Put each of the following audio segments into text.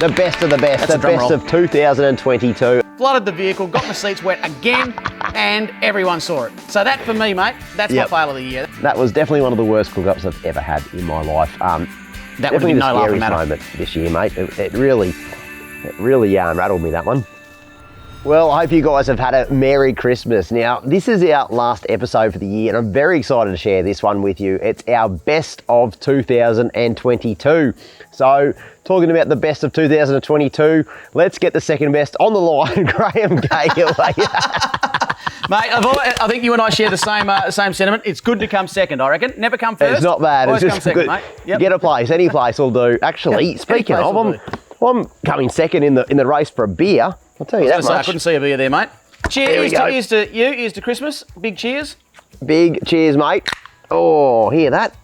The best of the best, the best of 2022. Flooded the vehicle, got my seats wet again, and everyone saw it. So that for me, mate, that's my fail of the year. That was definitely one of the worst cook-ups I've ever had in my life. That would be no laughing matter. Moment this year, mate. It really rattled me, that one. Well, I hope you guys have had a Merry Christmas. Now, this is our last episode for the year, and I'm very excited to share this one with you. It's our best of 2022. So, talking about the best of 2022, let's get the second best on the line, Graham Gale. Mate, I think you and I share the same sentiment. It's good to come second, I reckon. Never come first. It's not bad. Always It's just come second, good. mate. Yep. Get a place. Any place will do. Actually, speaking of, I'm coming second in the race for a beer. I'll tell you that much. I couldn't see a beer there, mate. Cheers to you. Here's to Christmas. Big cheers. Big cheers, mate. Oh, hear that?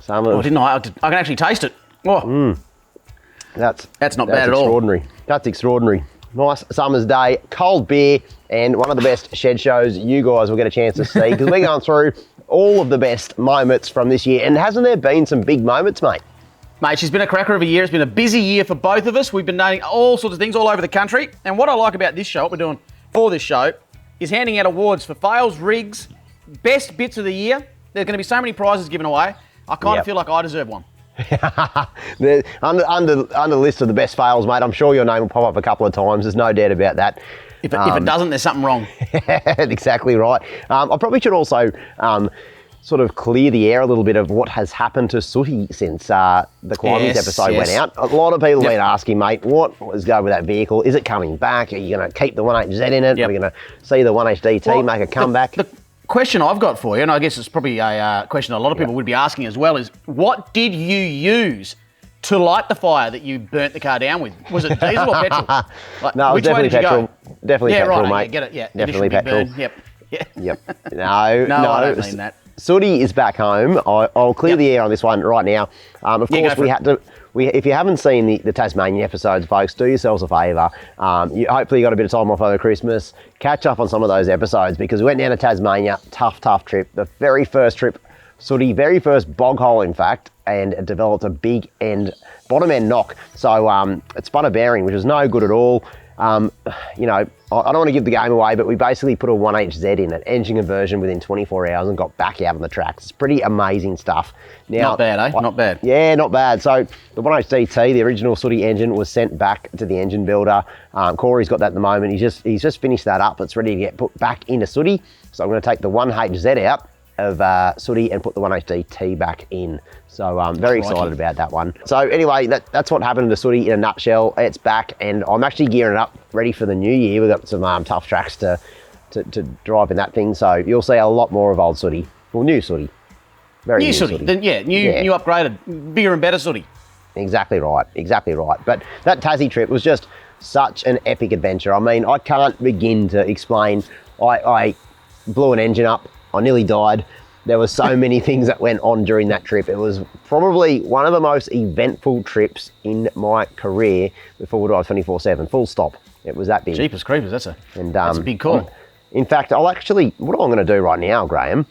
Didn't I? I can actually taste it. Oh. That's not bad at all. Extraordinary. That's extraordinary. Nice summer's day, cold beer, and one of the best shed shows you guys will get a chance to see, because we're going through all of the best moments from this year. And hasn't there been some big moments, mate? Mate, she's been a cracker of a year. It's been a busy year for both of us. We've been doing all sorts of things all over the country. And what I like about this show, what we're doing for this show, is handing out awards for fails, rigs, best bits of the year. There's going to be so many prizes given away. I kind of feel like I deserve one. under the list of the best fails, mate, I'm sure your name will pop up a couple of times. There's no doubt about that. If it doesn't, there's something wrong. Exactly right. I probably should also sort of clear the air a little bit of what has happened to Sooty since the Climbings episode went out. A lot of people have been asking, mate, what was going with that vehicle? Is it coming back? Are you going to keep the 1HZ in it? Are we going to see the 1HDT make a comeback? The question I've got for you, and I guess it's probably a question a lot of people would be asking as well, is what did you use to light the fire that you burnt the car down with? Was it diesel or petrol? No, it was definitely petrol. Definitely petrol, right, mate. Yeah, get it. Yeah, definitely petrol. Yep. No, I don't mean that. Sooty is back home. I'll clear the air on this one right now. Of course, we had to. If you haven't seen the Tasmania episodes, folks, do yourselves a favour. Hopefully you got a bit of time off over Christmas. Catch up on some of those episodes, because we went down to Tasmania. Tough trip. The very first trip, Sooty, very first bog hole, in fact, and it developed a big bottom end knock. So it spun a bearing, which was no good at all. I don't want to give the game away, but we basically put a 1HZ in, an engine conversion within 24 hours, and got back out on the tracks. It's pretty amazing stuff. Now, not bad, eh? Not bad. Yeah, not bad. So the 1HDT, the original Sooty engine, was sent back to the engine builder. Corey's got that at the moment. He's just finished that up. It's ready to get put back into Sooty. So I'm going to take the 1HZ out of Sooty and put the 1HDT back in. So I'm very excited about that one. So anyway, that's what happened to Sooty in a nutshell. It's back, and I'm actually gearing it up, ready for the new year. We've got some tough tracks to drive in that thing. So you'll see a lot more of old Sooty. Well, new Sooty. Very new Sooty. New upgraded, bigger and better Sooty. Exactly right. But that Tassie trip was just such an epic adventure. I mean, I can't begin to explain. I blew an engine up. I nearly died. There were so many things that went on during that trip. It was probably one of the most eventful trips in my career with Forward Drive 24/7, full stop. It was that big. Jeepers creepers, that's a big call. In fact, what I'm going to do right now, Graham,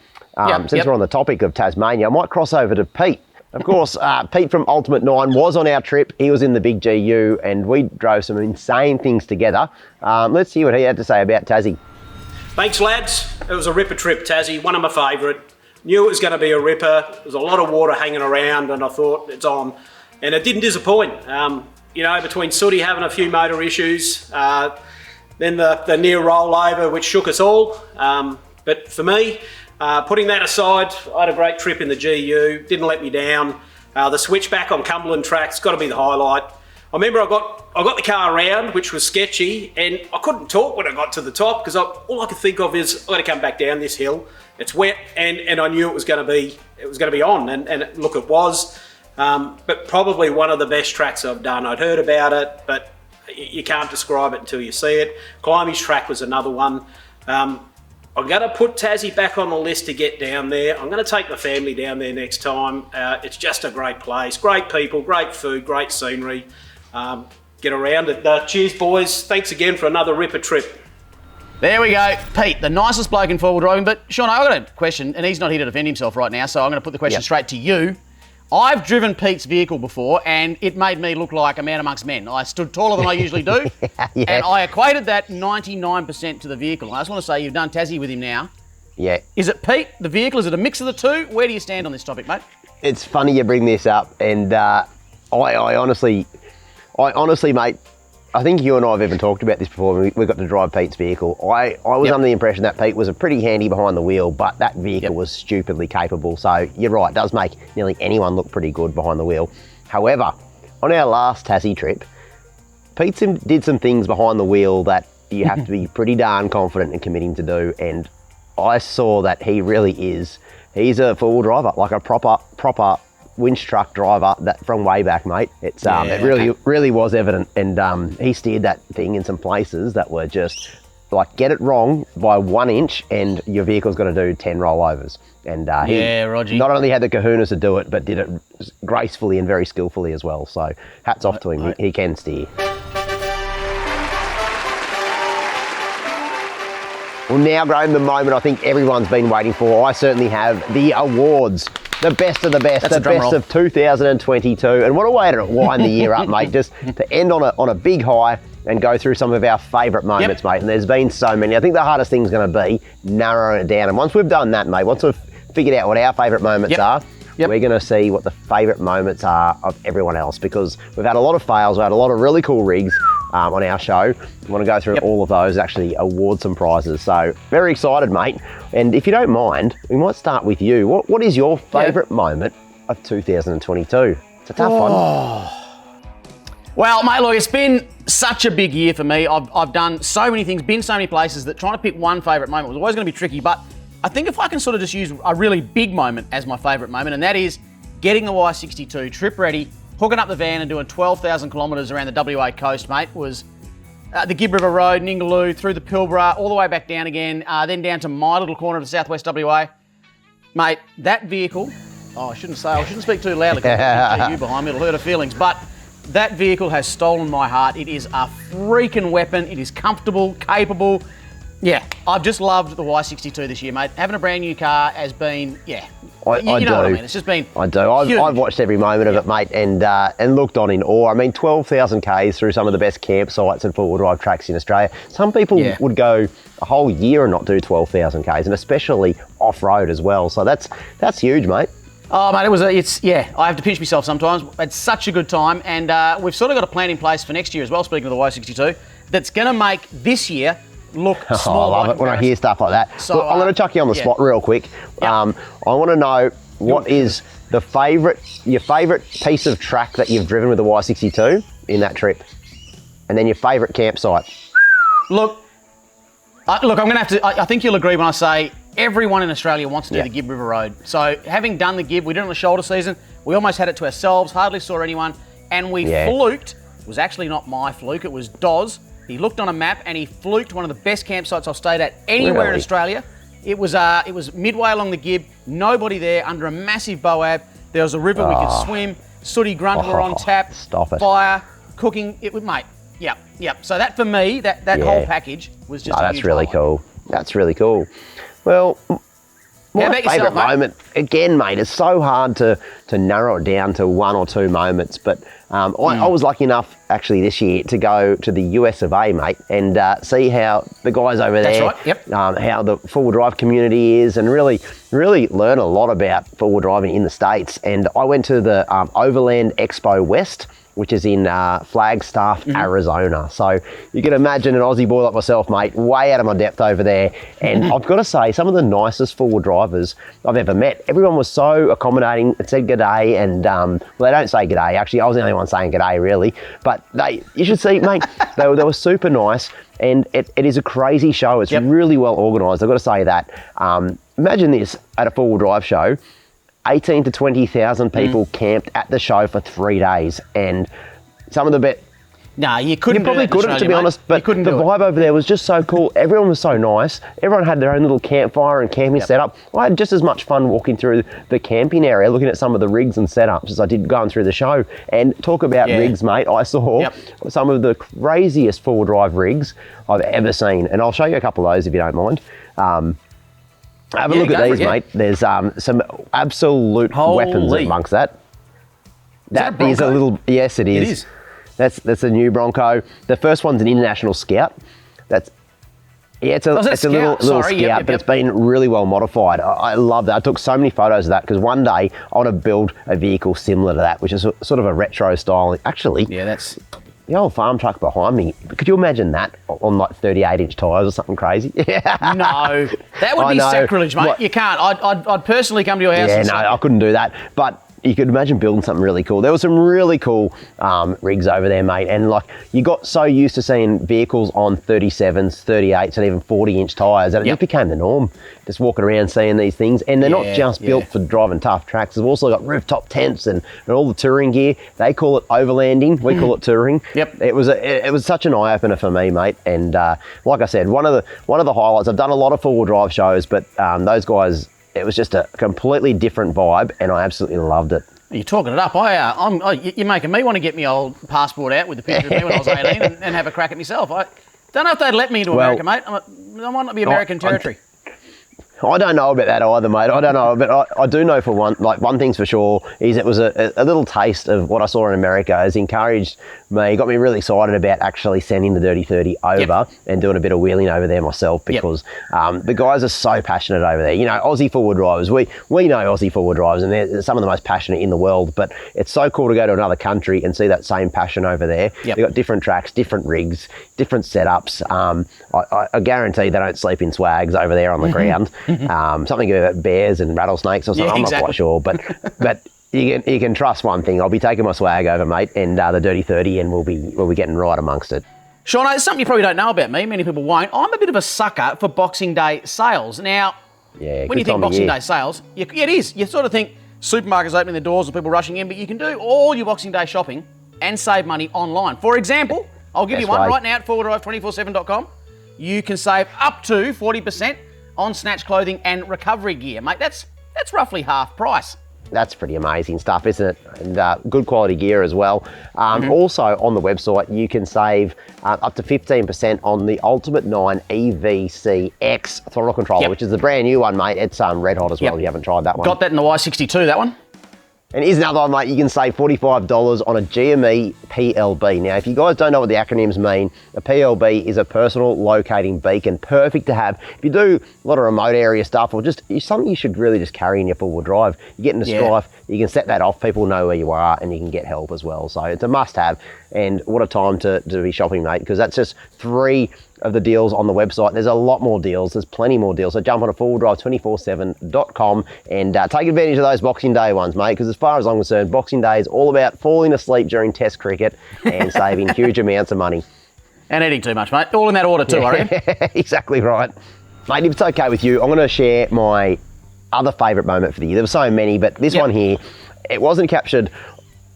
since we're on the topic of Tasmania, I might cross over to Pete. Of course, Pete from Ultimate 9 was on our trip. He was in the big GU, and we drove some insane things together. Let's hear what he had to say about Tassie. Thanks, lads. It was a ripper trip, Tassie, one of my favourite. Knew it was going to be a ripper. There was a lot of water hanging around, and I thought it's on. And it didn't disappoint. Between Sooty having a few motor issues, then the near rollover, which shook us all. But for me, putting that aside, I had a great trip in the GU, didn't let me down. The switchback on Cumberland track's got to be the highlight. I remember I got the car around, which was sketchy, and I couldn't talk when I got to the top, because all I could think of is I've got to come back down this hill. It's wet, and I knew it was going to be on, and look, it was. But probably one of the best tracks I've done. I'd heard about it, but you can't describe it until you see it. Climbings track was another one. I'm going to put Tassie back on the list to get down there. I'm going to take the family down there next time. It's just a great place, great people, great food, great scenery. Get around it. Cheers, boys. Thanks again for another ripper trip. There we go. Pete, the nicest bloke in forward driving. But, Shauno, I've got a question, and he's not here to defend himself right now, so I'm going to put the question straight to you. I've driven Pete's vehicle before, and it made me look like a man amongst men. I stood taller than I usually do, and I equated that 99% to the vehicle. I just want to say you've done Tassie with him now. Yeah. Is it Pete, the vehicle? Is it a mix of the two? Where do you stand on this topic, mate? It's funny you bring this up, and I honestly, mate, I think you and I have even talked about this before when we got to drive Pete's vehicle. I was under the impression that Pete was a pretty handy behind the wheel, but that vehicle was stupidly capable. So you're right, it does make nearly anyone look pretty good behind the wheel. However, on our last Tassie trip, Pete did some things behind the wheel that you have to be pretty darn confident in committing to do, and I saw that he really is. He's a four-wheel driver, like a proper winch truck driver that from way back, mate. It really was evident, and he steered that thing in some places that were just like, get it wrong by 1 inch and your vehicle's got to do 10 rollovers. And he not only had the kahunas to do it, but did it gracefully and very skillfully as well. So hats off to him. He can steer. Well, now, Graham, the moment I think everyone's been waiting for. I certainly have. The awards. The best of the best. That's the best of 2022. And what a way to wind the year up, mate. Just to end on a big high and go through some of our favourite moments, mate. And there's been so many. I think the hardest thing's going to be narrowing it down. And once we've done that, mate, once we've figured out what our favourite moments are, we're going to see what the favourite moments are of everyone else, because we've had a lot of fails. We've had a lot of really cool rigs on our show. We want to go through all of those, actually award some prizes. So very excited, mate. And if you don't mind, we might start with you. What is your favourite moment of 2022? It's a tough one. Well, mate, look, it's been such a big year for me. I've done so many things, been so many places, that trying to pick one favourite moment was always going to be tricky. But I think if I can sort of just use a really big moment as my favourite moment, and that is getting the Y62 trip ready, hooking up the van and doing 12,000 kilometres around the WA coast, mate, was the Gibb River Road, Ningaloo, through the Pilbara, all the way back down again, then down to my little corner of the southwest WA. Mate, that vehicle, I shouldn't speak too loudly because I've got you behind me, it'll hurt her feelings, but that vehicle has stolen my heart. It is a freaking weapon. It is comfortable, capable. Yeah, I've just loved the Y62 this year, mate. Having a brand new car has been, you know what I mean. It's just been I do. I've watched every moment of it, mate, and looked on in awe. I mean, 12,000 Ks through some of the best campsites and four-wheel drive tracks in Australia. Some people would go a whole year and not do 12,000 Ks, and especially off-road as well. So that's huge, mate. Oh, mate, I have to pinch myself sometimes. It's such a good time, and we've sort of got a plan in place for next year as well, speaking of the Y62, that's going to make this year look small. I love it when I hear stuff like that. So, look, I'm going to chuck you on the spot real quick. I want to know what is your favourite piece of track that you've driven with the Y62 in that trip, and then your favourite campsite. Look, I'm going to have to. I think you'll agree when I say everyone in Australia wants to do the Gibb River Road. So having done the Gibb, we did it on the shoulder season. We almost had it to ourselves. Hardly saw anyone, and we fluked. It was actually not my fluke. It was Doz. He looked on a map and he fluked one of the best campsites I've stayed at anywhere in Australia. It was midway along the Gibb, nobody there, under a massive boab. There was a river we could swim. Sooty grunt were on tap. Stop it. Fire, cooking. It would, mate. Yep. So that for me, that whole package was just. That's really cool. That's really cool. Well, my favourite moment, again, mate, it's so hard to narrow it down to one or two moments, but I was lucky enough actually this year to go to the US of A, mate, and see how the guys over there, how the four-wheel drive community is, and really learn a lot about four-wheel driving in the States. And I went to the Overland Expo West, which is in Flagstaff, Arizona. So you can imagine an Aussie boy like myself, mate, way out of my depth over there. And I've got to say, some of the nicest four-wheel drivers I've ever met. Everyone was so accommodating. It said g'day, and well, they don't say g'day. Actually, I was the only one saying g'day, really. But you should see, mate, they were super nice. And it is a crazy show. It's really well organised. I've got to say that. Imagine this at a four-wheel drive show. 18 to 20,000 people camped at the show for 3 days, and some of the best. Nah, you couldn't. You probably couldn't, to be honest. But the vibe over there was just so cool. Everyone was so nice. Everyone had their own little campfire and camping setup. I had just as much fun walking through the camping area, looking at some of the rigs and setups as I did going through the show. And talk about rigs, mate. I saw some of the craziest four-wheel drive rigs I've ever seen, and I'll show you a couple of those if you don't mind. Have a look at these, mate. There's some absolute weapons amongst that. that That is a little, yes, it is. It is. That's a new Bronco. The first one's an International Scout. That's, yeah, it's a little Scout, Yep. but it's been really well modified. I love that. I took so many photos of that because one day I want to build a vehicle similar to that, which is sort of a retro style. Actually, Yeah, that's... the old farm truck behind me, could you imagine that on like 38-inch tyres or something crazy? No, that would be sacrilege, mate. What? You can't. I'd personally come to your house. Yeah, and no, say, I couldn't do that. But you could imagine building something really cool. There were some really cool rigs over there, mate. And like, you got so used to seeing vehicles on 37s, 38s, and even 40-inch tyres that it just became the norm. Just walking around seeing these things. And they're not just built for driving tough tracks. They've also got rooftop tents and all the touring gear. They call it overlanding. We call it touring. Yep. It was such an eye-opener for me, mate. And like I said, one of the highlights, I've done a lot of four-wheel drive shows, but those guys, it was just a completely different vibe, and I absolutely loved it. You're talking it up. You're making me want to get my old passport out with the picture of me when I was 18 and have a crack at myself. I don't know if they'd let me into America, mate. I might not be American territory. I don't know about that either, mate. I don't know, but I do know for one thing's for sure is it was a little taste of what I saw in America. Has encouraged me, got me really excited about actually sending the Dirty 30 over and doing a bit of wheeling over there myself because the guys are so passionate over there. You know, Aussie four-wheel drivers, we know Aussie four-wheel drivers and they're some of the most passionate in the world, but it's so cool to go to another country and see that same passion over there. They've got different tracks, different rigs, different setups. I guarantee they don't sleep in swags over there on the ground. Something about bears and rattlesnakes or something. I'm not quite sure, but you can trust one thing. I'll be taking my swag over, mate, and the Dirty 30, and we'll be getting right amongst it. Shauno, it's something you probably don't know about me. Many people won't. I'm a bit of a sucker for Boxing Day sales. Now, when you think Boxing Day sales, it is. You sort of think supermarkets opening their doors and people rushing in, but you can do all your Boxing Day shopping and save money online. For example, I'll give you one right now at forwarddrive247.com. You can save up to 40% on snatch clothing and recovery gear. Mate, that's roughly half price. That's pretty amazing stuff, isn't it? And good quality gear as well. Also on the website, you can save up to 15% on the Ultimate 9 EVCX throttle controller, which is the brand new one, mate. It's red hot as well if you haven't tried that one. Got that in the Y62, that one. And here's another one, mate. You can save $45 on a GME PLB. Now, if you guys don't know what the acronyms mean, a PLB is a personal locating beacon, perfect to have if you do a lot of remote area stuff or just something you should really just carry in your four-wheel drive. You get into strife, you can set that off, people know where you are, and you can get help as well. So it's a must-have, and what a time to be shopping, mate, because that's just 3 of the deals on the website. There's a lot more deals. There's plenty more deals. So jump on to forwarddrive247.com and take advantage of those Boxing Day ones, mate, because as far as I'm concerned, Boxing Day is all about falling asleep during Test cricket and saving huge amounts of money. And eating too much, mate. All in that order too, I reckon. Exactly right. Mate, if it's okay with you, I'm going to share my other favourite moment for the year. There were so many, but this one here, it wasn't captured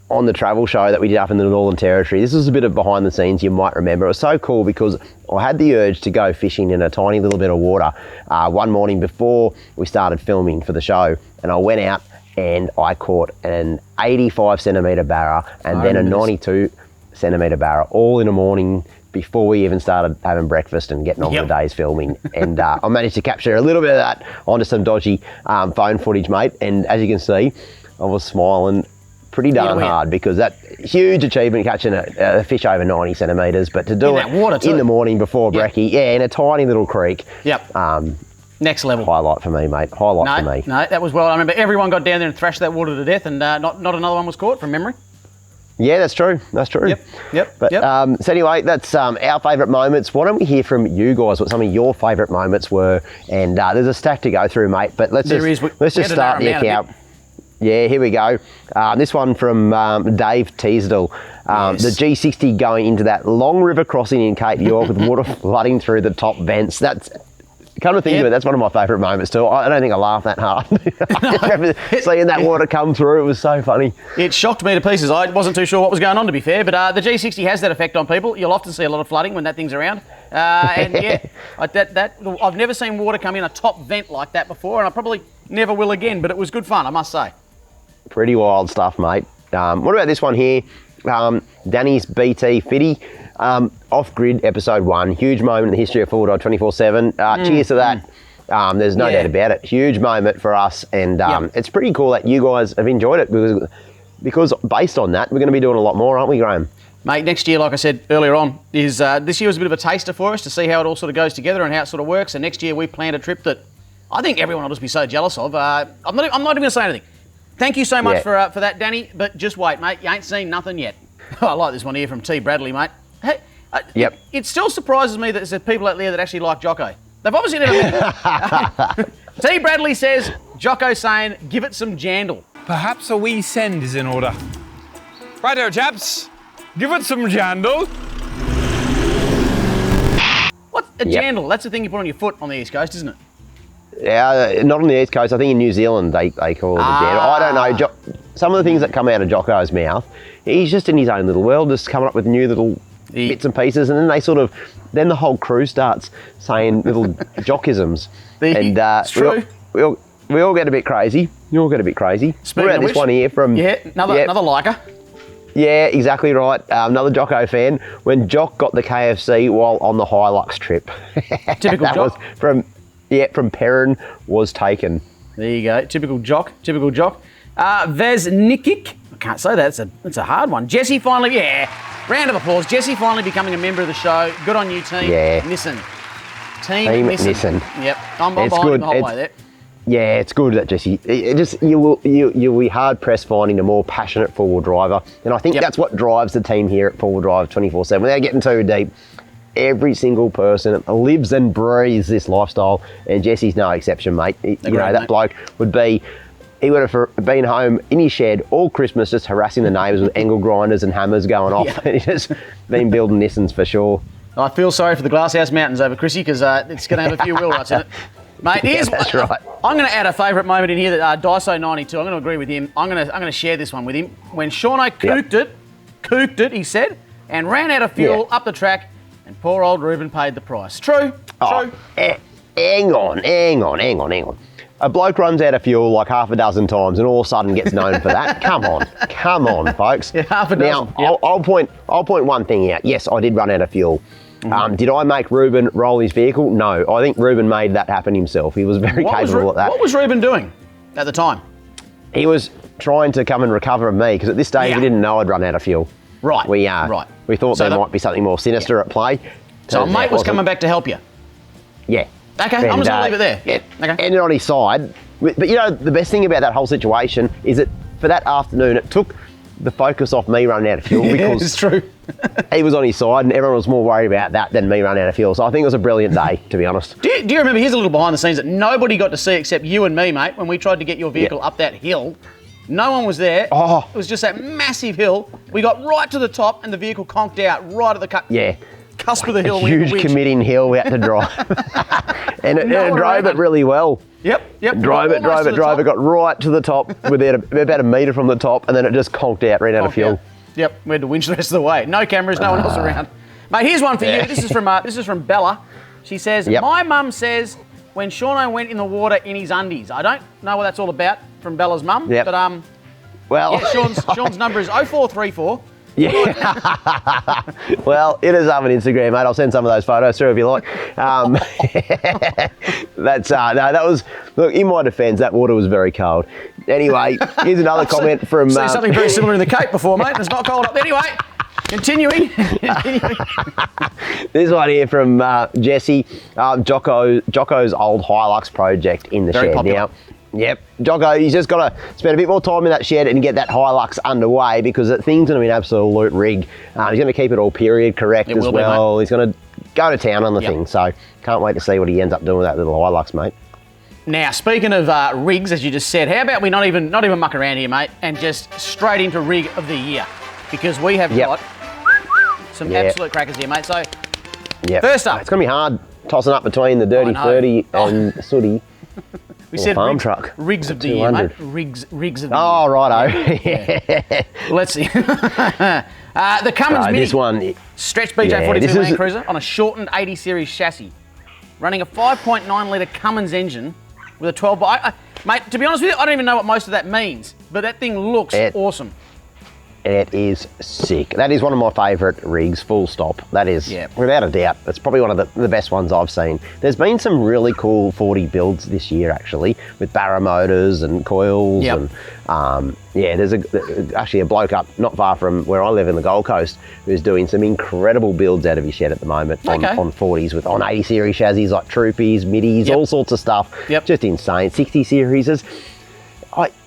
on the travel show that we did up in the Northern Territory. This was a bit of behind the scenes, you might remember. It was so cool because I had the urge to go fishing in a tiny little bit of water one morning before we started filming for the show. And I went out and I caught an 85 centimetre barra and then a 92 centimetre barra all in the morning before we even started having breakfast and getting on with the day's filming. And I managed to capture a little bit of that onto some dodgy phone footage, mate. And as you can see, I was smiling pretty darn hard because that huge achievement catching a fish over 90 centimetres, but to do it in the morning before brekkie, in a tiny little creek. Next level. Highlight for me, mate. Highlight for me. No, that was well. I remember everyone got down there and thrashed that water to death, and not another one was caught from memory. Yeah, that's true. That's true. But so anyway, that's our favourite moments. Why don't we hear from you guys what some of your favourite moments were? And there's a stack to go through, mate. But let's just start the account. Yeah, here we go. This one from Dave Teasdale. The G60 going into that long river crossing in Cape York with water flooding through the top vents. That's, come to think of it, that's one of my favourite moments too. I don't think I laughed that hard. I remember seeing that water come through. It was so funny. It shocked me to pieces. I wasn't too sure what was going on, to be fair, but the G60 has that effect on people. You'll often see a lot of flooding when that thing's around. And I've never seen water come in a top vent like that before, and I probably never will again, but it was good fun, I must say. Pretty wild stuff, mate. What about this one here? Danny's BT Fitty, off-grid episode 1. Huge moment in the history of Full Drive 24/7. Cheers to that. There's no doubt about it. Huge moment for us, and it's pretty cool that you guys have enjoyed it because because based on that, we're going to be doing a lot more, aren't we, Graham? Mate, next year, like I said earlier on, is this year was a bit of a taster for us to see how it all sort of goes together and how it sort of works. And next year we planned a trip that I think everyone will just be so jealous of. I'm not even going to say anything. Thank you so much for that, Danny. But just wait, mate. You ain't seen nothing yet. I like this one here from T. Bradley, mate. Hey, it still surprises me that there's people out there that actually like Jocko. They've obviously never met T. Bradley says, Jocko saying, give it some jandle. Perhaps a wee send is in order. Right there, chaps. Give it some jandle. What's a jandle? That's the thing you put on your foot on the East Coast, isn't it? Yeah, not on the East Coast. I think in New Zealand they call it a jandle. I don't know. Some of the things that come out of Jocko's mouth, he's just in his own little world, just coming up with new little bits and pieces, and then then the whole crew starts saying little jockisms. True. We all get a bit crazy. You all get a bit crazy. Speaking of this which, one here from... another liker. Yeah, exactly right. Another Jocko fan. When Jock got the KFC while on the Hilux trip. Typical that Jock. Was from Perrin was taken. There you go. Typical Jock. Vesnikic. I can't say that. It's a hard one. Jesse finally, round of applause. Jesse finally becoming a member of the show. Good on you, team. Yeah. Nissan. Team Nissan. Yep. I'm behind him the whole way there. Yeah, it's good that Jesse. You'll be hard pressed finding a more passionate four-wheel driver, and I think that's what drives the team here at Four Wheel Drive 24/7. Without getting too deep, every single person lives and breathes this lifestyle, and Jesse's no exception, mate. That bloke would be. He would have been home in his shed all Christmas, just harassing the neighbours with angle grinders and hammers going off, and he's just been building Nissans for sure. I feel sorry for the Glasshouse Mountains over Chrissy because it's going to have a few wheel ruts in it. Mate, that's right. I'm going to add a favourite moment in here that Dyso92, I'm going to agree with him. I'm going to share this one with him. When Shauno cooked it, he said, and ran out of fuel up the track, and poor old Reuben paid the price. True. Hang on. A bloke runs out of fuel like half a dozen times and all of a sudden gets known for that. Come on, folks. Yeah, half a dozen. Now, I'll point one thing out. Yes, I did run out of fuel. Did I make Reuben roll his vehicle? No, I think Reuben made that happen himself. He was very capable of that. What was Reuben doing at the time? He was trying to come and recover me because at this stage we didn't know I'd run out of fuel. Right. We thought there might be something more sinister at play. So a mate was coming back to help you? Yeah. Okay, I'm just going to leave it there. Yeah. Okay. Ended on his side. But the best thing about that whole situation is that for that afternoon, it took the focus off me running out of fuel because it's true. he was on his side and everyone was more worried about that than me running out of fuel. So I think it was a brilliant day, to be honest. Do you remember, here's a little behind the scenes that nobody got to see except you and me, mate, when we tried to get your vehicle up that hill. No one was there. Oh. It was just that massive hill. We got right to the top and the vehicle conked out right at the cusp of the hill. A huge committing hill we had to drive. and it drove it really well. Yep. Drove it, got right to the top, about a metre from the top, and then it just conked out, ran out of fuel. Yep, we had to winch the rest of the way. No cameras, no one else around. Mate, here's one for you. This is from Bella. She says, my mum says when Shauno went in the water in his undies. I don't know what that's all about from Bella's mum, but Sean's number is 0434. Yeah. Well, it is up on Instagram, mate. I'll send some of those photos through if you like. That was, look, in my defence, that water was very cold. Anyway, here's another comment from... I've seen something very similar in the Cape before, mate. It's not cold up there. Anyway, continuing. This one here from Jesse, Jocko's old Hilux project in the shed. Popular. Now, yep, Jocko, he's just got to spend a bit more time in that shed and get that Hilux underway because that thing's going to be an absolute rig. He's going to keep it all period correct as well. He's going to go to town on the thing, so can't wait to see what he ends up doing with that little Hilux, mate. Now, speaking of rigs, as you just said, how about we not even muck around here, mate, and just straight into rig of the year? Because we have got some absolute crackers here, mate. So, first up. It's going to be hard tossing up between the Dirty 30 and Sooty. We said farm truck. Rigs of the year, mate. Rigs of the year. Oh, righto. Yeah. Let's see. The Cummins Mini. This one. Stretch BJ42 Land Cruiser on a shortened 80 series chassis. Running a 5.9 litre Cummins engine with a 12 by... mate, to be honest with you, I don't even know what most of that means, but that thing looks awesome. It is sick. That is one of my favourite rigs, full stop. That is, without a doubt, it's probably one of the best ones I've seen. There's been some really cool 40 builds this year, actually, with barra motors and coils. And there's actually a bloke up not far from where I live in the Gold Coast who's doing some incredible builds out of his shed at the moment on 40s with on 80 series chassis like Troopies, Middies, all sorts of stuff. Just insane. 60 series is.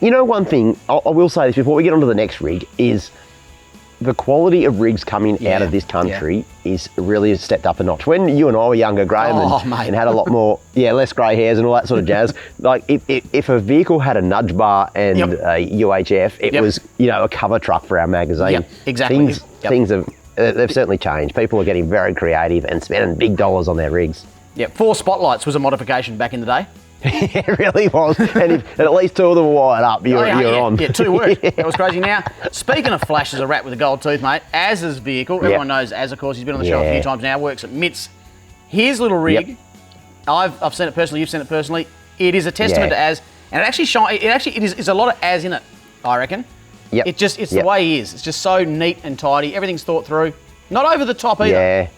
You know, one thing, I will say this before we get on to the next rig, is the quality of rigs coming out of this country is really stepped up a notch. When you and I were younger, Graham, and had a lot more, less grey hairs and all that sort of jazz, like if a vehicle had a nudge bar and a UHF, it was, you know, a cover truck for our magazine. Exactly. Things they've certainly changed. People are getting very creative and spending big dollars on their rigs. 4 spotlights was a modification back in the day. It really was. And if at least 2 of them were wired up, you're on. Yeah, 2 worked. That was crazy. Now, speaking of Flash as a rat with a gold tooth, mate, Az's vehicle, everyone knows Az, of course, he's been on the show a few times now, works at MITS. His little rig, I've seen it personally, you've seen it personally. It is a testament to Az, and it actually is a lot of Az in it, I reckon. It's the way he is. It's just so neat and tidy. Everything's thought through. Not over the top either. Yeah.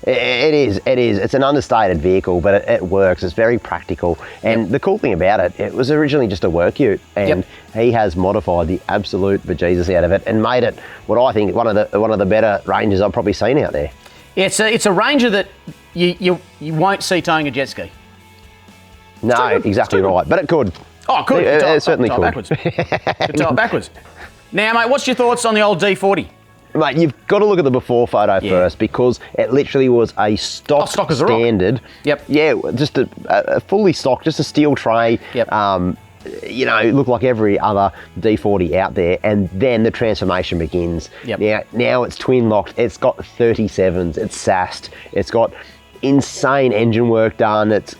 It is. It's an understated vehicle, but it works. It's very practical. And the cool thing about it, it was originally just a work ute, and he has modified the absolute bejesus out of it and made it what I think one of the better Rangers I've probably seen out there. It's a Ranger that you won't see towing a jet ski. No, exactly right. But it could. Oh, it could. It certainly could. Backwards. Could tow it backwards. Now, mate, what's your thoughts on the old D40? Mate, you've got to look at the before photo first, because it literally was a stock standard. Yeah, just a fully stocked, just a steel tray. You know, looked like every other D40 out there, and then the transformation begins. Now it's twin locked. It's got 37s. It's sassed. It's got insane engine work done. It's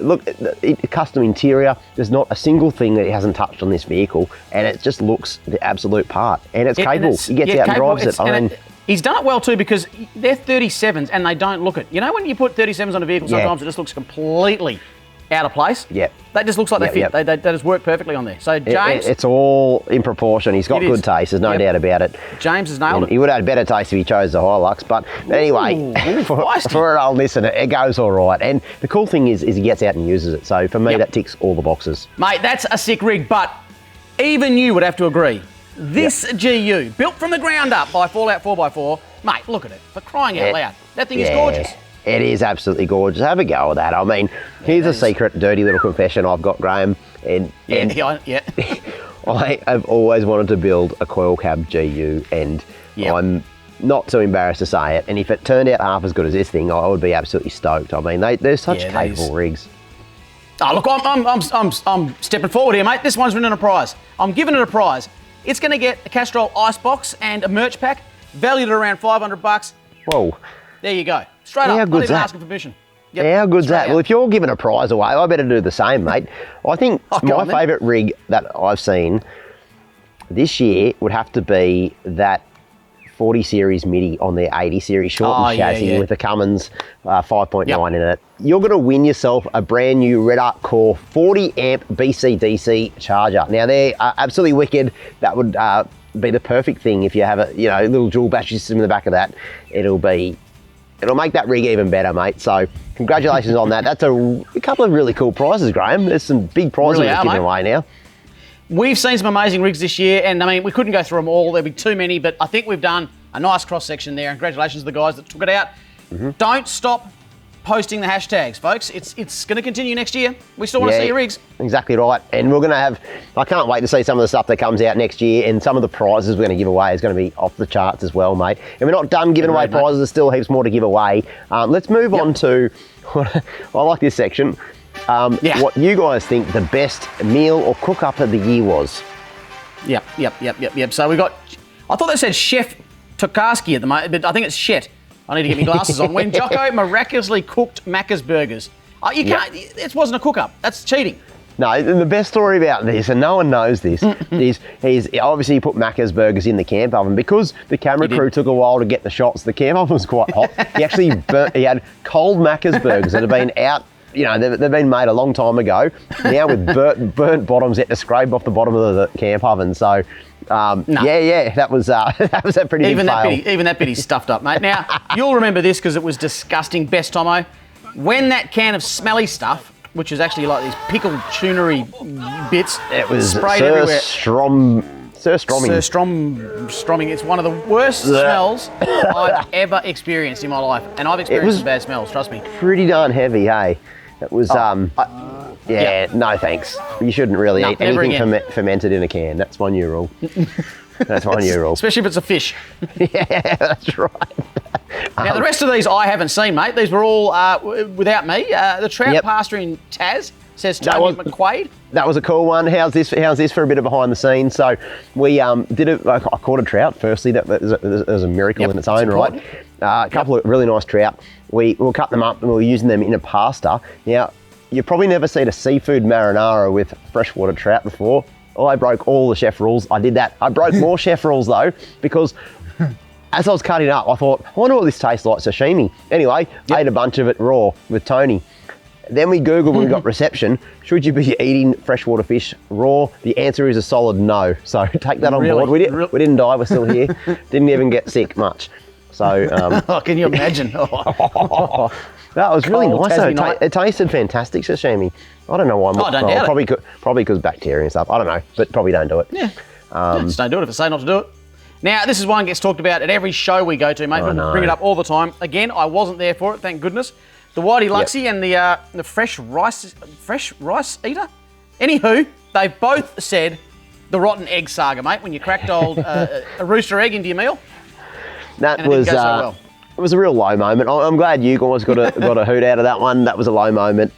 custom interior. There's not a single thing that he hasn't touched on this vehicle, and it just looks the absolute part. And it's capable. He gets out and drives it. He's done it well too, because they're 37s and they don't look it. You know when you put 37s on a vehicle, sometimes it just looks completely out of place? That just looks like they fit. They just work perfectly on there. So James... It's all in proportion. He's got good taste, there's no doubt about it. James has nailed it. He would have had better taste if he chose the Hilux, but anyway, for an old listener, it goes all right. And the cool thing is he gets out and uses it. So for me, that ticks all the boxes. Mate, that's a sick rig, but even you would have to agree. This GU, built from the ground up by Fallout 4x4, mate, look at it, for crying out loud. That thing is gorgeous. It is absolutely gorgeous. Have a go at that. I mean, here's a secret, dirty little confession I've got, Graham. I have always wanted to build a coil cab GU, and I'm not too embarrassed to say it. And if it turned out half as good as this thing, I would be absolutely stoked. I mean, they're such capable rigs. Oh, look, I'm stepping forward here, mate. This one's winning a prize. I'm giving it a prize. It's going to get a Castrol icebox and a merch pack, valued at around $500. Whoa. There you go. Straight up. Not even asking for permission. How good's that? Well, if you're giving a prize away, I better do the same, mate. I think my favourite rig that I've seen this year would have to be that 40 series Midi on their 80 series shortened chassis with the Cummins 5.9 in it. You're going to win yourself a brand new Red Arc Core 40 amp BC-DC charger. Now they're absolutely wicked. That would be the perfect thing if you have a little dual battery system in the back of that. It'll make that rig even better, mate. So congratulations on that. That's a couple of really cool prizes, Graham. There's some big prizes we're giving away now. We've seen some amazing rigs this year, and I mean, we couldn't go through them all. There'll be too many, but I think we've done a nice cross-section there. Congratulations to the guys that took it out. Don't stop posting the hashtags, folks. It's going to continue next year. We still want to see your rigs. Exactly right. And we're going to have, I can't wait to see some of the stuff that comes out next year, and some of the prizes we're going to give away is going to be off the charts as well, mate. And we're not done giving away prizes. There's still heaps more to give away. Let's move on to, I like this section. What you guys think the best meal or cook-up of the year was. Yep. So we got, I thought they said Chef Tokarski at the moment, but I think it's Shet. I need to get my glasses on. When Jocko miraculously cooked Maccas Burgers. You can't, it wasn't a cook-up. That's cheating. No, the best story about this, and no one knows this, is he's obviously put Maccas Burgers in the camp oven. Because the camera crew took a while to get the shots, the camp oven was quite hot. He actually he had cold Maccas Burgers that had been out you know, they've been made a long time ago. Now with burnt bottoms, you had to scrape off the bottom of the camp oven. So, yeah, that was a pretty big fail. Even that bit is stuffed up, mate. Now, you'll remember this because it was disgusting. Best, Tomo. When that can of smelly stuff, which is actually like these pickled tunery bits, it was sprayed everywhere. Surströmming. It's one of the worst smells I've ever experienced in my life. And I've experienced some bad smells, trust me. Pretty darn heavy, hey? It was, no thanks. You shouldn't really eat anything fermented in a can. That's my new rule. That's my new rule. Especially if it's a fish. Yeah, that's right. Now, the rest of these I haven't seen, mate. These were all without me. The trout pasture in Tas, says Tony McQuaid. That was a cool one. How's this for a bit of behind the scenes? So we did it. I caught a trout. Firstly, that was a miracle in its own right. A couple of really nice trout. We'll cut them up and we'll using them in a pasta. Now, you've probably never seen a seafood marinara with freshwater trout before. I broke all the chef rules. I did that. I broke more chef rules though, because as I was cutting up, I thought, I wonder what this tastes like, sashimi. Anyway, ate a bunch of it raw with Tony. Then we Googled when we got reception, should you be eating freshwater fish raw? The answer is a solid no. So take that on board. We didn't die, we're still here. Didn't even get sick much. So, can you imagine? That was really nice though. It tasted fantastic, sashimi. I don't know why. I don't doubt it. Probably because bacteria and stuff. I don't know, but probably don't do it. Yeah. Just don't do it if it's say not to do it. Now, this is one that gets talked about at every show we go to, mate. We bring it up all the time. Again, I wasn't there for it, thank goodness. The Whitey Luxie and the fresh rice eater. Anywho, they both said the rotten egg saga, mate. When you cracked a rooster egg into your meal. That was didn't go so well. It was a real low moment. I'm glad you guys got a hoot out of that one. That was a low moment.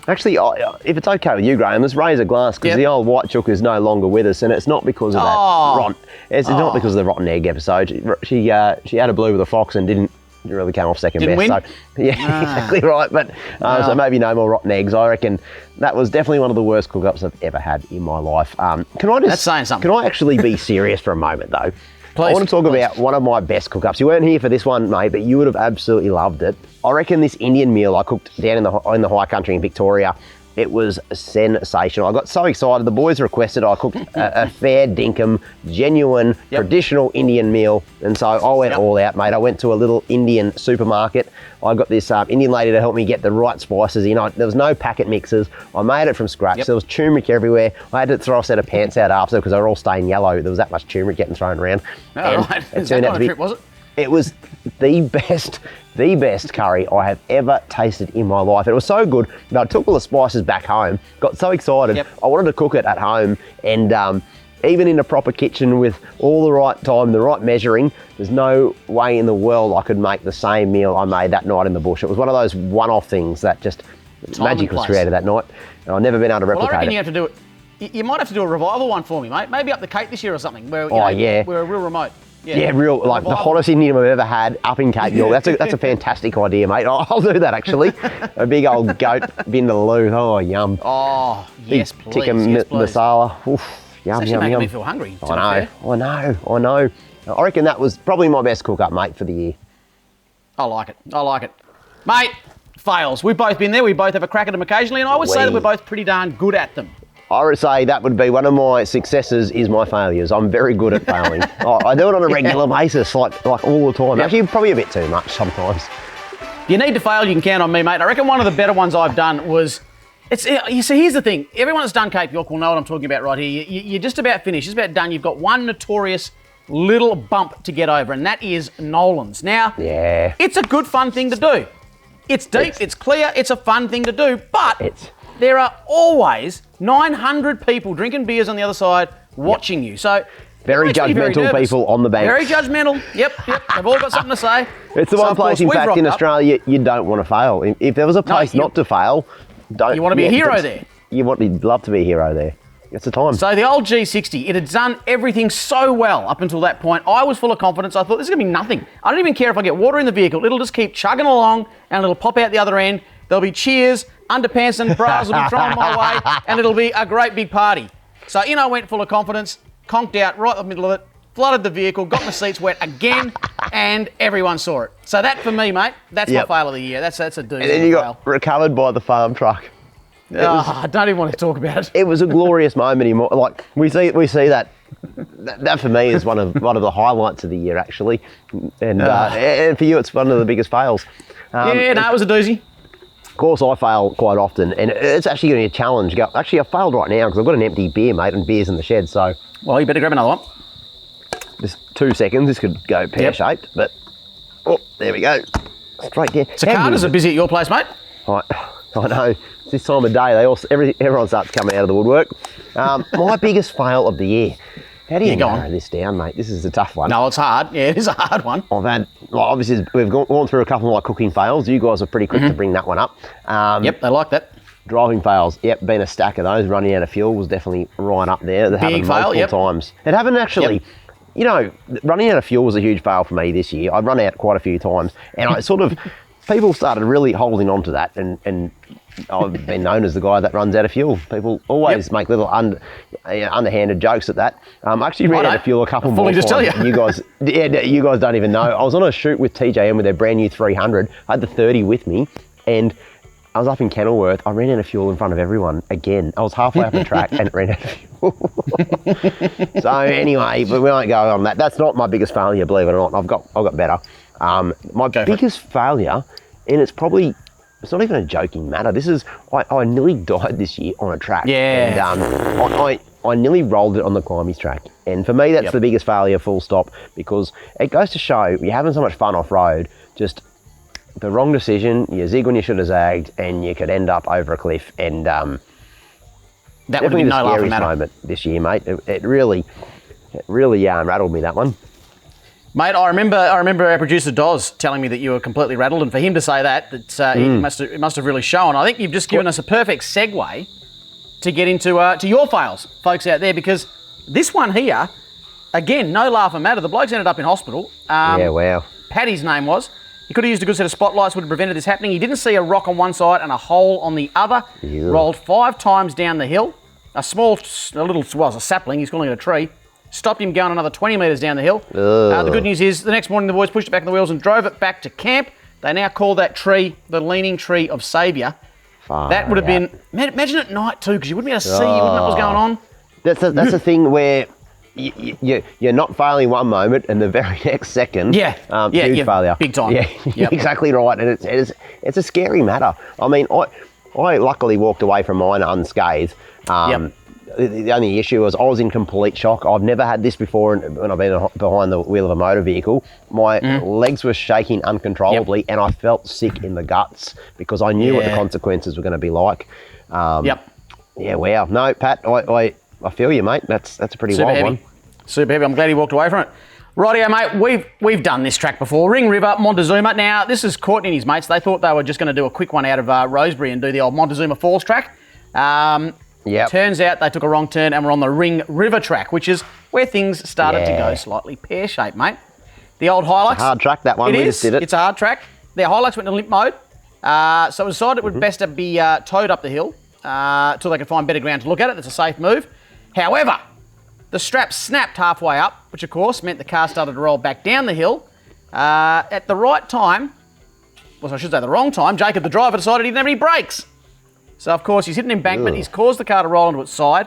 Actually, if it's okay with you, Graham, let's raise a glass because the old white chook is no longer with us, and it's not because of that rotten. It's not because of the rotten egg episode. She had a blue with a fox and didn't really come off second best. Win? So, exactly right. But so maybe no more rotten eggs. I reckon that was definitely one of the worst cook-ups I've ever had in my life. That's saying something. Can I actually be serious for a moment though? Please, I want to talk about one of my best cook-ups. You weren't here for this one, mate, but you would have absolutely loved it. I reckon this Indian meal I cooked down in the high country in Victoria, it was sensational. I got so excited. The boys requested I cooked a fair dinkum, genuine, traditional Indian meal. And so I went all out, mate. I went to a little Indian supermarket. I got this Indian lady to help me get the right spices in. There was no packet mixes. I made it from scratch. There was turmeric everywhere. I had to throw a set of pants out after because they were all stained yellow. There was that much turmeric getting thrown around. Is that kind of trip, was it? It was the best curry I have ever tasted in my life. It was so good that I took all the spices back home, got so excited. I wanted to cook it at home, and even in a proper kitchen with all the right time, the right measuring, there's no way in the world I could make the same meal I made that night in the bush. It was one of those one-off things that just magic was created that night, and I've never been able to replicate I reckon it. you have to do it. You might have to do a revival one for me, mate. Maybe up the Cape this year or something. Where we're real remote. Yeah, real, like the hottest Indian I've ever had up in Cape York. That's a fantastic idea, mate. I'll do that, actually. A big old goat vindaloo. Oh, yum. Oh, yes, big please. Tikka masala. Oof, yum, it's yum, making yum. me feel hungry. I know. I reckon that was probably my best cook-up, mate, for the year. I like it. Mate, fails. We've both been there. We both have a crack at them occasionally, and I would say that we're both pretty darn good at them. I would say that would be one of my successes is my failures. I'm very good at failing. I do it on a regular basis, like all the time. Actually, probably a bit too much sometimes. If you need to fail, you can count on me, mate. I reckon one of the better ones I've done was... You see, here's the thing. Everyone that's done Cape York will know what I'm talking about right here. You're just about finished. It's about done. You've got one notorious little bump to get over, and that is Nolan's. Now, it's a good, fun thing to do. It's deep, it's clear, it's a fun thing to do, but... There are always 900 people drinking beers on the other side watching you. So very judgmental people on the bank. Very judgmental. Yep. They've all got something to say. It's the one place, in fact, in Australia you don't want to fail. If there was a place not to fail, don't. You want to be a hero there. You'd love to be a hero there. It's the time. So the old G60, it had done everything so well up until that point. I was full of confidence. I thought, this is going to be nothing. I don't even care if I get water in the vehicle. It'll just keep chugging along and it'll pop out the other end. There'll be cheers, underpants and bras will be thrown my way, and it'll be a great big party. So I went full of confidence, conked out right in the middle of it, flooded the vehicle, got my seats wet again, and everyone saw it. So that for me, mate, that's Yep. my fail of the year. That's a doozy. And then you fail. got recovered by the farm truck. I don't even want to talk about it. It was a glorious moment anymore. Like we see that for me is one of the highlights of the year actually, and for you it's one of the biggest fails. It was a doozy. Of course, I fail quite often, and it's actually going to be a challenge. Actually, I failed right now because I've got an empty beer, mate, and beer's in the shed. So, Well, you better grab another one. just 2 seconds. This could go pear-shaped, but there we go, straight there. Cicadas are busy at your place, mate. I know. It's this time of day, everyone starts coming out of the woodwork. My biggest fail of the year. How do you go narrow on. this down, mate? This is a tough one. No, it's hard. Yeah, it is a hard one. I've had, obviously, we've gone through a couple of my cooking fails. You guys are pretty quick to bring that one up. Yep, they like that. Driving fails, been a stack of those. Running out of fuel was definitely right up there. That happened fail, multiple times. It happened actually. Running out of fuel was a huge fail for me this year. I'd run out quite a few times, and I sort of people started really holding on to that, and I've been known as the guy that runs out of fuel. People always make little underhanded jokes at that. I actually ran out of fuel a couple more times. Tell you. You guys, you guys don't even know. I was on a shoot with TJM with their brand new 300. I had the 30 with me, and I was up in Kenilworth. I ran out of fuel in front of everyone again. I was halfway up the track and ran out of fuel. So anyway, but we won't go on that. That's not my biggest failure, believe it or not. I've got better. My biggest failure, and it's not even a joking matter. This is, I nearly died this year on a track. Yeah. And I nearly rolled it on the Climbys track. And for me, that's the biggest failure, full stop, because it goes to show you're having so much fun off-road, just the wrong decision, you zig when you should have zagged, and you could end up over a cliff. And That would have definitely been the no laughing scariest matter. moment this year, mate. It really rattled me, that one. Mate, I remember our producer Doz telling me that you were completely rattled, and for him to say that, it must have really shown. I think you've just given us a perfect segue to get into your fails, folks out there, because this one here, again, no laughing matter. The bloke's ended up in hospital. Yeah, wow. Paddy's name was. He could have used a good set of spotlights, would have prevented this happening. He didn't see a rock on one side and a hole on the other. Ew. Rolled 5 times down the hill. A sapling, he's calling it a tree. Stopped him going another 20 metres down the hill. The good news is, the next morning the boys pushed it back on the wheels and drove it back to camp. They now call that tree the Leaning Tree of Saviour. That would have been, imagine at night too, because you wouldn't be able to see, you wouldn't know what was going on. That's a thing where you're not failing one moment, and the very next second, huge failure. Big time. Yeah, Yep. exactly right. And it's a scary matter. I mean, I luckily walked away from mine unscathed. The only issue was I was in complete shock. I've never had this before when I've been behind the wheel of a motor vehicle. My legs were shaking uncontrollably, and I felt sick in the guts because I knew what the consequences were going to be like. Yeah, wow. No, Pat, I feel you, mate. That's a pretty Super wild heavy. one. Super heavy. I'm glad he walked away from it. Rightio, mate. We've done this track before. Ring River, Montezuma. Now, this is Courtney and his mates. They thought they were just going to do a quick one out of Rosebery and do the old Montezuma Falls track. Turns out they took a wrong turn and we're on the Ring River track, which is where things started to go slightly pear-shaped, mate. The old Hilux. It's a hard track, that one. We just did it. It's a hard track. Their Hilux went into limp mode. So it was decided it would best to be towed up the hill till they could find better ground to look at it. That's a safe move. However, the strap snapped halfway up, which of course meant the car started to roll back down the hill. At the right time, I should say the wrong time, Jacob, the driver, decided he didn't have any brakes. So, of course, he's hit an embankment. He's caused the car to roll onto its side.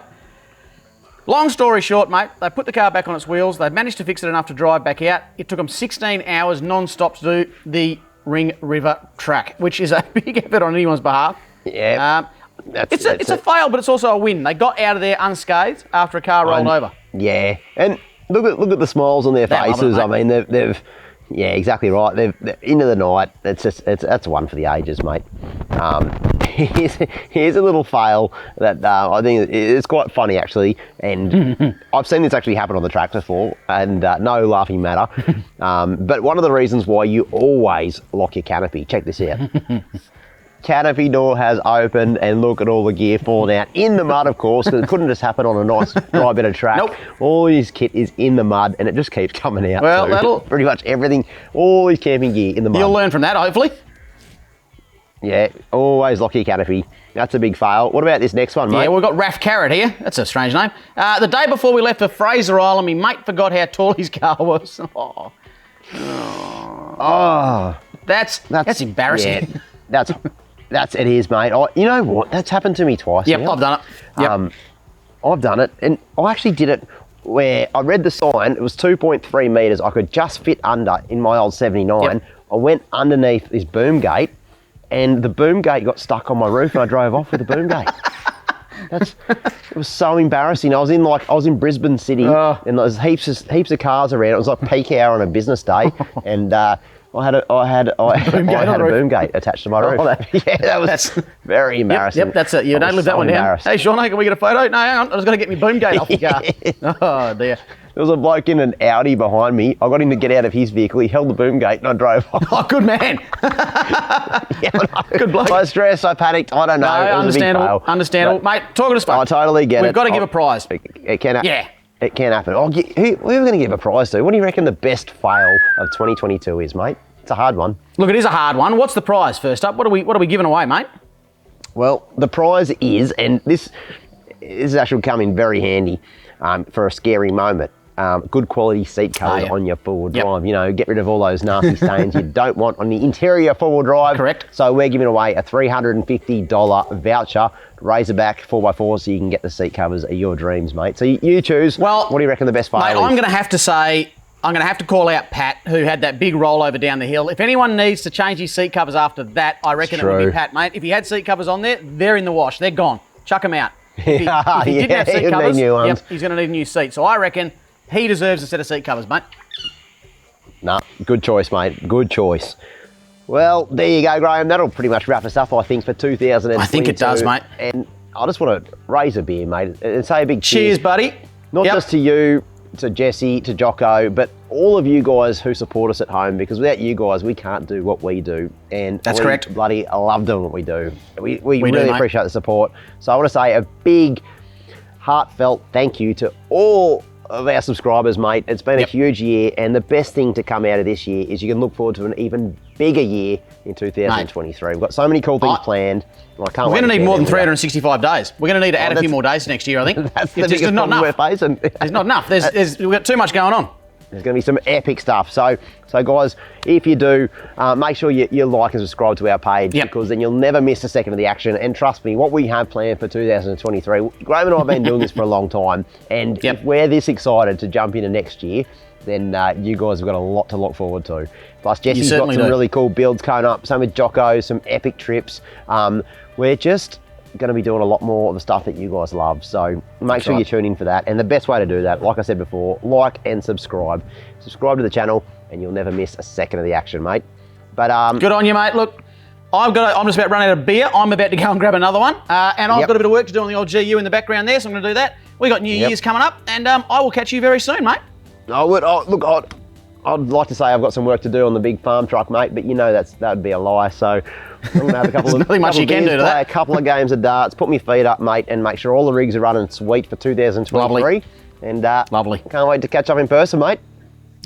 Long story short, mate, they put the car back on its wheels. They've managed to fix it enough to drive back out. It took them 16 hours non-stop to do the Ring River track, which is a big effort on anyone's behalf. Yeah. It's a fail, but it's also a win. They got out of there unscathed after a car rolled over. Yeah, and look at the smiles on their faces. I mean, they've yeah, exactly right. They're into the night. That's one for the ages, mate. Here's a little fail that I think it's quite funny actually, and I've seen this actually happen on the track before, and no laughing matter. But one of the reasons why you always lock your canopy. Check this out. Canopy door has opened, and look at all the gear falling out in the mud, of course, because it couldn't just happen on a nice dry bit of track. Nope. All his kit is in the mud, and it just keeps coming out. Well, too. that'll... pretty much everything, all his camping gear in the mud. You'll learn from that, hopefully. Yeah, always lock your canopy. That's a big fail. What about this next one, mate? Yeah, we've got Raff Carrot here. That's a strange name. The day before we left for Fraser Island, my mate forgot how tall his car was. Oh. Oh, That's embarrassing. Yeah, it is, mate. You know what? That's happened to me twice. Yep, now. I've done it. Yep. I've done it, and I actually did it where I read the sign. It was 2.3 metres. I could just fit under in my old 79. Yep. I went underneath this boom gate, and the boom gate got stuck on my roof, and I drove off with the boom gate. It was so embarrassing. I was in Brisbane City, and there was heaps of cars around. It was like peak hour on a business day, and I had a boom gate attached to my roof. That was very embarrassing. Yep, that's it. You don't live that one down. Hey, Shauno, can we get a photo? No, hang on. I was going to get my boom gate off the car. Oh, dear. There was a bloke in an Audi behind me. I got him to get out of his vehicle. He held the boom gate and I drove off. Oh, good man. Good bloke. I was stressed, I panicked. I don't know. No, it was understandable. Understandable. Mate, talking to us. I totally get it. We've got to give a prize. It can happen. Yeah. It can happen. Who are we going to give a prize to? What do you reckon the best fail of 2022 is, mate? It's a hard one. Look, it is a hard one. What's the prize first up? What are we giving away, mate? Well, the prize is, and this actually come in very handy for a scary moment. Good quality seat covers on your four-wheel drive. You know, get rid of all those nasty stains you don't want on the interior four-wheel drive. Correct. So we're giving away a $350 voucher, Razorback 4x4, so you can get the seat covers of your dreams, mate. So you choose. Well, what do you reckon the best fail is? I'm going to have to say, I'm going to have to call out Pat, who had that big rollover down the hill. If anyone needs to change his seat covers after that, I reckon it would be Pat, mate. If he had seat covers on there, they're in the wash. They're gone. Chuck them out. If he didn't have seat covers, he's going to need a new seat. So I reckon he deserves a set of seat covers, mate. Nah, good choice, mate. Good choice. Well, there you go, Graham. That'll pretty much wrap us up, I think, for 2022. I think it does, mate. And I just want to raise a beer, mate, and say a big cheers, buddy. Not just to you, to Jesse, to Jocko, but all of you guys who support us at home, because without you guys, we can't do what we do. And that's correct. Bloody love doing what we do. We really appreciate the support. So I want to say a big, heartfelt thank you to all of our subscribers, mate. It's been a huge year, and the best thing to come out of this year is you can look forward to an even bigger year in 2023. We've got so many cool things planned. I can't We're going to need more than 365 days. We're going to need to add a few more days next year, I think. That's the biggest problem we're facing. There's not enough. We've got too much going on. There's going to be some epic stuff. So guys, if you do, make sure you like and subscribe to our page, because then you'll never miss a second of the action. And trust me, what we have planned for 2023, Graham and I have been doing this for a long time. And if we're this excited to jump into next year, then you guys have got a lot to look forward to. Plus, Jesse's got some really cool builds coming up. Same with Jocko, some epic trips. We're just going to be doing a lot more of the stuff that you guys love. So make sure you tune in for that. And the best way to do that, like I said before, like and subscribe. Subscribe to the channel and you'll never miss a second of the action, mate. But good on you, mate. Look, I'm just about running out of beer. I'm about to go and grab another one. And I've got a bit of work to do on the old GU in the background there, so I'm going to do that. We got New Year's coming up, and I will catch you very soon, mate. I'd like to say I've got some work to do on the big farm truck, mate, but you know that would be a lie. So I'm going to have a couple of nothing much you can do to play that. A couple of games of darts, put my feet up, mate, and make sure all the rigs are running sweet for 2023. Lovely. And lovely. Can't wait to catch up in person, mate.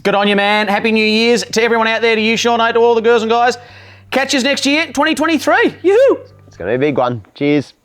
Good on you, man. Happy New Year's to everyone out there, to you, Shauno, to all the girls and guys. Catch us next year, 2023. Yoo-hoo! It's going to be a big one. Cheers.